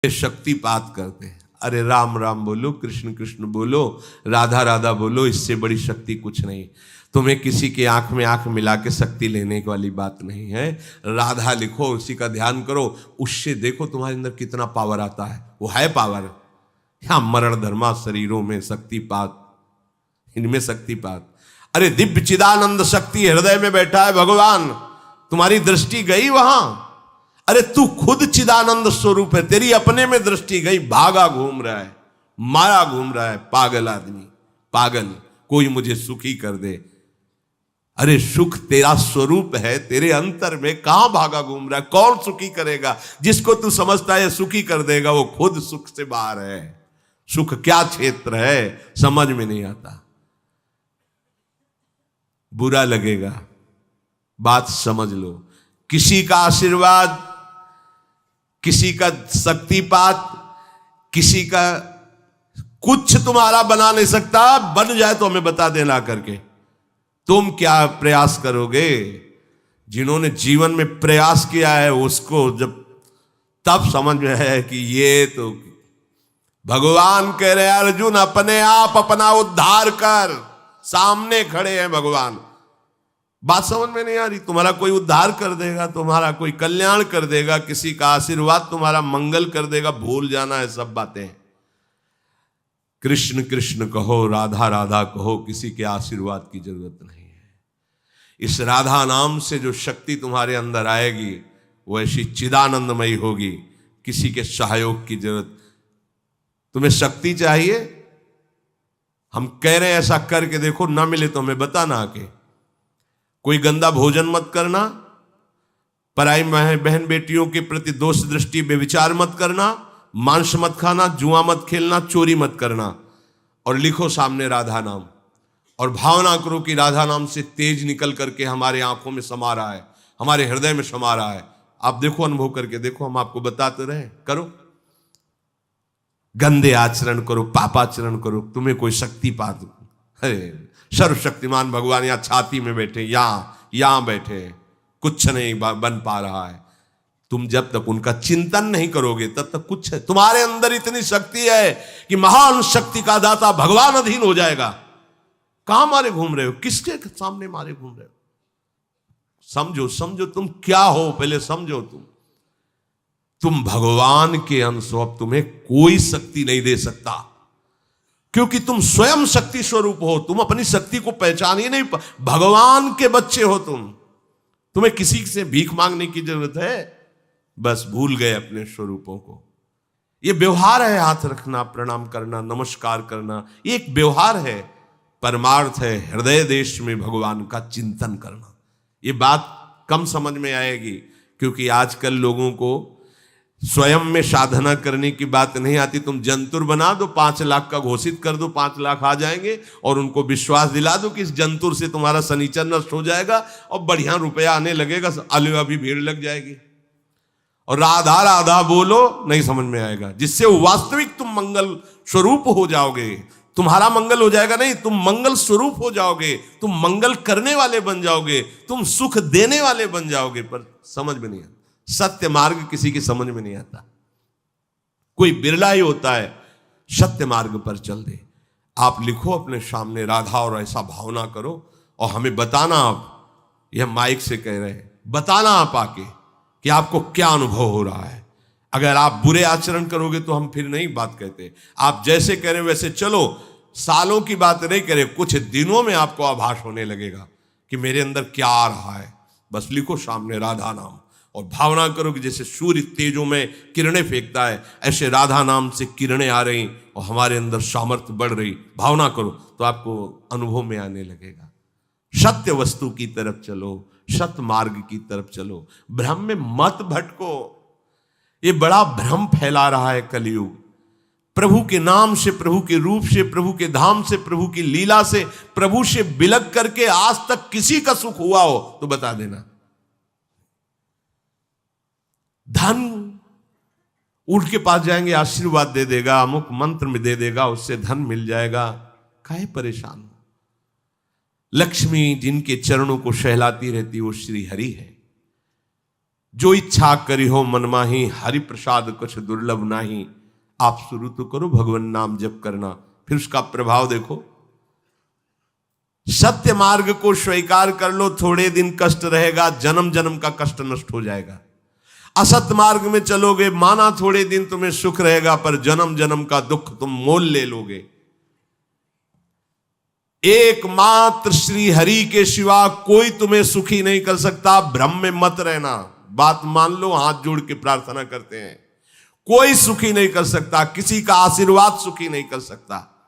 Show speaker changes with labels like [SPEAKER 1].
[SPEAKER 1] शक्तिपात करते हैं। अरे राम राम बोलो, कृष्ण कृष्ण बोलो, राधा राधा बोलो, इससे बड़ी शक्ति कुछ नहीं। तुम्हें किसी के आंख में आंख मिला के शक्ति लेने वाली बात नहीं है। राधा लिखो, उसी का ध्यान करो, उससे देखो तुम्हारे अंदर कितना पावर आता है। वो है पावर। या मरण धर्मा शरीरों में शक्तिपात, इनमें शक्तिपात। अरे दिव्य चिदानंद शक्ति हृदय में बैठा है भगवान। तुम्हारी दृष्टि गई वहां। अरे तू खुद चिदानंद स्वरूप है, तेरी अपने में दृष्टि गई, भागा घूम रहा है, माया घूम रहा है, पागल आदमी, पागल। कोई मुझे सुखी कर दे। अरे सुख तेरा स्वरूप है, तेरे अंतर में, कहां भागा घूम रहा है? कौन सुखी करेगा? जिसको तू समझता है सुखी कर देगा, वो खुद सुख से बाहर है। सुख क्या क्षेत्र है समझ में नहीं आता। बुरा लगेगा, बात समझ लो। किसी का आशीर्वाद, किसी का शक्तिपात, किसी का कुछ तुम्हारा बना नहीं सकता। बन जाए तो हमें बता देना करके। तुम क्या प्रयास करोगे? जिन्होंने जीवन में प्रयास किया है उसको जब तब समझ में है कि ये तो भगवान कह रहे हैं, अर्जुन अपने आप अपना उद्धार कर। सामने खड़े हैं भगवान। बात समझ में नहीं आ रही? तुम्हारा कोई उद्धार कर देगा, तुम्हारा कोई कल्याण कर देगा, किसी का आशीर्वाद तुम्हारा मंगल कर देगा, भूल जाना है सब बातें। कृष्ण कृष्ण कहो, राधा राधा कहो, किसी के आशीर्वाद की जरूरत नहीं है। इस राधा नाम से जो शक्ति तुम्हारे अंदर आएगी वो ऐसी चिदानंदमयी होगी, किसी के सहयोग की जरूरत। तुम्हें शक्ति चाहिए, हम कह रहे हैं ऐसा करके देखो, ना मिले तो हमें बताना आके। कोई गंदा भोजन मत करना, पराई बहन बेटियों के प्रति दोष दृष्टि बेविचार मत करना, मांस मत खाना, जुआ मत खेलना, चोरी मत करना। और लिखो सामने राधा नाम, और भावना करो कि राधा नाम से तेज निकल करके हमारे आंखों में समा रहा है, हमारे हृदय में समा रहा है। आप देखो, अनुभव करके देखो, हम आपको बताते रहे। करो, गंदे आचरण करो, पापाचरण करो, तुम्हें कोई शक्ति पा दो। अरे सर्वशक्तिमान भगवान यहाँ छाती में बैठे, यहां बैठे, कुछ नहीं बन पा रहा है। तुम जब तक उनका चिंतन नहीं करोगे तब तक कुछ है। तुम्हारे अंदर इतनी शक्ति है कि महान शक्ति का दाता भगवान अधीन हो जाएगा। कहां मारे घूम रहे हो? किसके सामने मारे घूम रहे हो? समझो, समझो तुम क्या हो, पहले समझो। तुम भगवान के अंश हो। अब तुम्हें कोई शक्ति नहीं दे सकता, क्योंकि तुम स्वयं शक्ति स्वरूप हो। तुम अपनी शक्ति को पहचान ही नहीं, भगवान के बच्चे हो तुम। तुम्हें किसी से भीख मांगने की जरूरत है? बस भूल गए अपने स्वरूपों को। यह व्यवहार है, हाथ रखना, प्रणाम करना, नमस्कार करना, ये एक व्यवहार है। परमार्थ है हृदय देश में भगवान का चिंतन करना। ये बात कम समझ में आएगी, क्योंकि आजकल लोगों को स्वयं में साधना करने की बात नहीं आती। तुम जंतुर बना दो, 5 लाख का घोषित कर दो, 5 लाख आ जाएंगे, और उनको विश्वास दिला दो कि इस जंतुर से तुम्हारा शनिचर नष्ट हो जाएगा और बढ़िया रुपया आने लगेगा, अलवा भी भीड़ लग जाएगी। और राधा राधा बोलो, नहीं समझ में आएगा। जिससे वास्तविक तुम मंगल स्वरूप हो जाओगे। तुम्हारा मंगल हो जाएगा नहीं, तुम मंगल स्वरूप हो जाओगे, तुम मंगल करने वाले बन जाओगे, तुम सुख देने वाले बन जाओगे। पर समझ में नहीं आता, सत्य मार्ग किसी की समझ में नहीं आता। कोई बिरला ही होता है सत्य मार्ग पर चल दे। आप लिखो अपने सामने राधा, और ऐसा भावना करो, और हमें बताना। आप यह माइक से कह रहे हैं, बताना आप आके कि आपको क्या अनुभव हो रहा है। अगर आप बुरे आचरण करोगे तो हम फिर नहीं बात कहते। आप जैसे कह रहे वैसे चलो, सालों की बात नहीं करे, कुछ दिनों में आपको आभास होने लगेगा कि मेरे अंदर क्या आ रहा है। बस लिखो सामने राधा नाम, और भावना करो कि जैसे सूर्य तेजों में किरणें फेंकता है, ऐसे राधा नाम से किरणें आ रही और हमारे अंदर सामर्थ्य बढ़ रही। भावना करो तो आपको अनुभव में आने लगेगा। सत्य वस्तु की तरफ चलो, सत्य मार्ग की तरफ चलो, भ्रम में मत भटको। ये बड़ा भ्रम फैला रहा है कलयुग। प्रभु के नाम से, प्रभु के रूप से, प्रभु के धाम से, प्रभु की लीला से, प्रभु से बिलक करके आज तक किसी का सुख हुआ हो तो बता देना। धन उनके पास जाएंगे, आशीर्वाद दे देगा, अमुक मंत्र में दे देगा, उससे धन मिल जाएगा। काहे परेशान हो? लक्ष्मी जिनके चरणों को सहलाती रहती वो श्री हरि है। जो इच्छा करी हो मन माही, हरि प्रसाद कुछ दुर्लभ नाही। आप शुरू तो करो भगवान नाम जप करना, फिर उसका प्रभाव देखो। सत्य मार्ग को स्वीकार कर लो, थोड़े दिन कष्ट रहेगा, जन्म जन्म का कष्ट नष्ट हो जाएगा। असत्य मार्ग में चलोगे, माना थोड़े दिन तुम्हें सुख रहेगा, पर जन्म जन्म का दुख तुम मोल ले लोगे। एकमात्र श्री हरि के सिवा कोई तुम्हें सुखी नहीं कर सकता। भ्रम में मत रहना, बात मान लो, हाथ जोड़ के प्रार्थना करते हैं। कोई सुखी नहीं कर सकता, किसी का आशीर्वाद सुखी नहीं कर सकता।